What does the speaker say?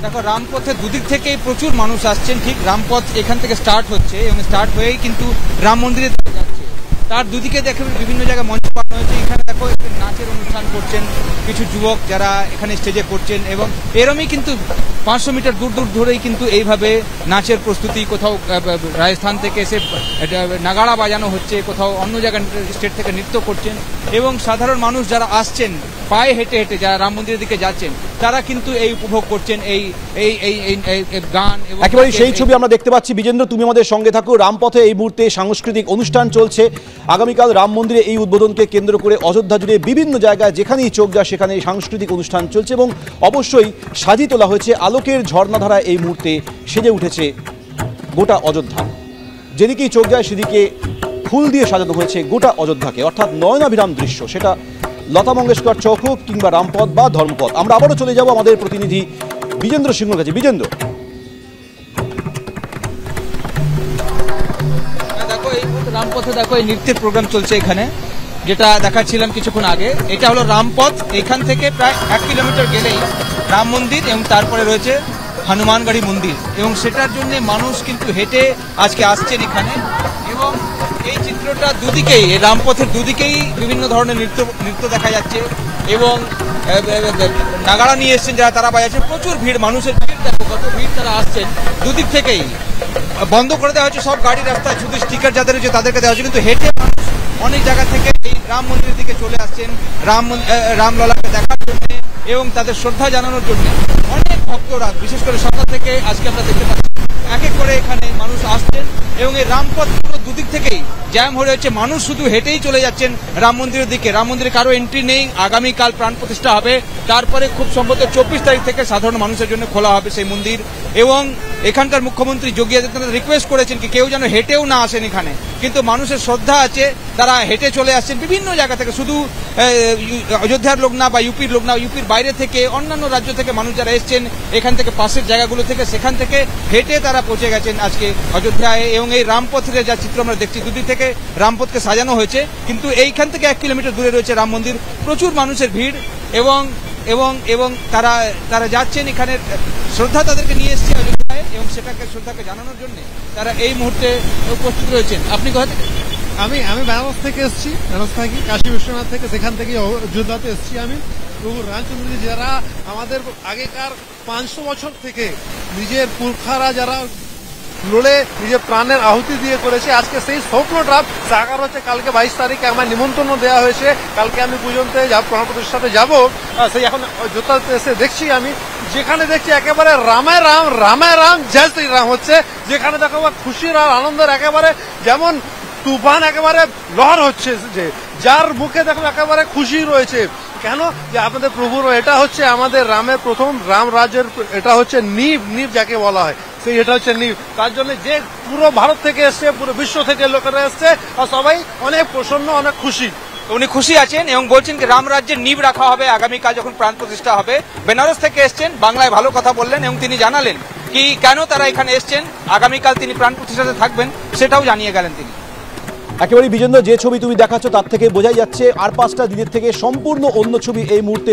দেখো, রামপথের দুদিক থেকেই প্রচুর মানুষ আসছেন। ঠিক রামপথ এখান থেকে স্টার্ট হচ্ছে এবং স্টার্ট হয়েই কিন্তু রাম মন্দিরে যাচ্ছে। তার দুদিকে দেখে বিভিন্ন জায়গায় মঞ্চ বানানো হয়েছে। এখানে দেখো নাচের অনুষ্ঠান করছেন কিছু যুবক যারা এখানে স্টেজে করছেন, এবং এরমই কিন্তু 500 মিটার দূর দূর ধরেই কিন্তু এইভাবে নাচের প্রস্তুতি। কোথাও রাজস্থান থেকে এসে নাগাড়া বাজানো হচ্ছে, কোথাও অন্য জায়গায় স্টেট থেকে নৃত্য করছেন, এবং সাধারণ মানুষ যারা আসছেন পায়ে হেঁটে হেঁটে, যারা রাম মন্দিরের দিকে যাচ্ছেন, তারা কিন্তু এই উপভোগ করছেন এই এই এই গান। একেবারে সেই ছবি আমরা দেখতে পাচ্ছি। বিজেন্দ্র, তুমি আমাদের সঙ্গে থাকো। রামপথে এই মুহূর্তে সাংস্কৃতিক অনুষ্ঠান চলছে। আগামীকাল রাম মন্দিরে এই উদ্বোধনকে কেন্দ্র করে অযোধ্যা জুড়ে বিভিন্ন জায়গায় যেখানেই চোখ যায় সেখানে সাংস্কৃতিক অনুষ্ঠান চলছে, এবং অবশ্যই সাজিয়ে তোলা হয়েছে আলোকের ঝর্ণাধারায়। এই মুহূর্তে সেজে উঠেছে গোটা অযোধ্যা। যেদিকেই চোখ যায় সেদিকে ফুল দিয়ে সাজানো হয়েছে গোটা অযোধ্যাকে, অর্থাৎ নয়নাভিরাম দৃশ্য। সেটা লতা মঙ্গেশকর চৌক হোক কিংবা রামপথ বা ধর্মপথ। আমরা আবারও চলে যাব আমাদের প্রতিনিধি বিজেন্দ্র সিংহর কাছে। বিজেন্দ্র, দেখো এই রামপথে দেখো এই নৃত্যের প্রোগ্রাম চলছে এখানে, যেটা দেখাচ্ছিলাম কিছুক্ষণ আগে। এটা হলো রামপথ। এখান থেকে প্রায় 1 কিলোমিটার গেলেই রাম মন্দির, এবং তারপরে রয়েছে হনুমানগড়ি মন্দির, এবং সেটার জন্য মানুষ কিন্তু হেঁটে আজকে আসছেন এখানে। এবং এই চিত্রটা দুদিকেই, এই রামপথের দুদিকেই বিভিন্ন ধরনের নৃত্য দেখা যাচ্ছে, এবং নাগাড়া নিয়ে এসছেন যারা, তারা বাজাচ্ছে। প্রচুর ভিড়, মানুষের ভিড় দেখো কত ভিড়, তারা আসছেন দুদিক থেকেই। বন্ধ করে দেওয়া হচ্ছে সব গাড়ি রাস্তা, শুধু স্টিকার যাদের রয়েছে তাদেরকে দেওয়া হচ্ছে, কিন্তু হেঁটে মানুষ অনেক জায়গা থেকে এই রাম মন্দিরের দিকে চলে আসছেন রামলালাকে দেখার জন্য এবং তাদের শ্রদ্ধা জানানোর জন্য। অনেক ভক্তরা, বিশেষ করে সকাল থেকে আজকে আমরা দেখতে পাচ্ছি এক এক করে এখানে মানুষ আসছেন, এবং এই রামপথ পুরো দুদিক থেকেই জ্যাম হয়ে রয়েছে। মানুষ শুধু হেঁটেই চলে যাচ্ছেন রাম মন্দিরের দিকে। রাম মন্দিরে কারো এন্ট্রি নেই। আগামীকাল প্রাণ প্রতিষ্ঠা হবে, তারপরে খুব সম্ভবত 24 তারিখ থেকে সাধারণ মানুষের জন্য খোলা হবে সেই মন্দির। এবং এখানকার মুখ্যমন্ত্রী যোগী আদিত্যনাথ রিকোয়েস্ট করেছেন কি কেউ যেন হেঁটেও না আসেন এখানে, কিন্তু মানুষের শ্রদ্ধা আছে, তারা হেঁটে চলে আসছেন বিভিন্ন জায়গা থেকে। শুধু অযোধ্যার লোক না বা ইউপির লোক না, ইউপির বাইরে থেকে অন্যান্য রাজ্য থেকে মানুষ যারা এসছেন এখান থেকে, পাশের জায়গাগুলো থেকে, সেখান থেকে হেঁটে তারা পৌঁছে গেছেন আজকে অযোধ্যায়। এবং এই রামপথের যা চিত্র আমরা দেখছি, দুদিক থেকে রামপথকে সাজানো হয়েছে, কিন্তু এইখান থেকে 1 কিলোমিটার দূরে রয়েছে রাম মন্দির। প্রচুর মানুষের ভিড়, এবং এবং এবং তারা তারা যাচ্ছেন এখানে, শ্রদ্ধা তাদেরকে নিয়ে এসছে অযোধ্যায়, এবং সেটাকে শ্রদ্ধাকে জানানোর জন্য তারা এই মুহূর্তে উপস্থিত রয়েছেন। আপনি কোথা থেকে? আমি বেনারস থেকে এসেছি, বেনারস থাকি, কাশী বিশ্বনাথ থেকে, সেখান থেকে অযোধ্যাতে এসেছি আমি। প্রভু রামচন্দ্রজি যারা আমাদের আগেকার 500 বছর থেকে নিজের পুরখারা যারা লড়ে নিজের প্রাণের আহুতি দিয়ে করেছে, আজকে সেই স্বপ্নটা সাকার হচ্ছে। কালকে 22 তারিখে আমার নিমন্ত্রণ দেওয়া হয়েছে, কালকে আমি পুজোতে প্রাণ প্রতিষ্ঠাতে যাবো। সেই এখন অযোধ্যাতে এসে দেখছি আমি, যেখানে দেখছি একেবারে রামে রাম জয় শ্রীরাম হচ্ছে। যেখানে দেখো খুশির আর আনন্দের একেবারে যেমন তুফান একেবারে লহর হচ্ছে, যে যার মুখে দেখো একেবারে খুশি রয়েছে। কেন যে আপনাদের প্রভুর এটা হচ্ছে আমাদের রামের প্রথম রাম রাজ্যের, এটা হচ্ছে নীব যাকে বলা হয়, সেই এটা হচ্ছে নীব। তার জন্য যে পুরো ভারত থেকে এসছে, পুরো বিশ্ব থেকে লোকেরা এসছে, আর সবাই অনেক প্রসন্ন, অনেক খুশি। উনি খুশি আছেন এবং বলছেন যে রাম রাজ্যের নীব রাখা হবে আগামীকাল যখন প্রাণ প্রতিষ্ঠা হবে। বেনারস থেকে এসছেন, বাংলায় ভালো কথা বললেন, এবং তিনি জানালেন কি কেন তারা এখানে এসছেন, আগামীকাল তিনি প্রাণ প্রতিষ্ঠাতে থাকবেন সেটাও জানিয়ে গেলেন তিনি। একেবারে বিজেন্দ্র, যে ছবি তুমি দেখাচ্ছ তার থেকে বোঝাই যাচ্ছে আর 5টা দিনের থেকে সম্পূর্ণ অন্য ছবি এই মুহূর্তে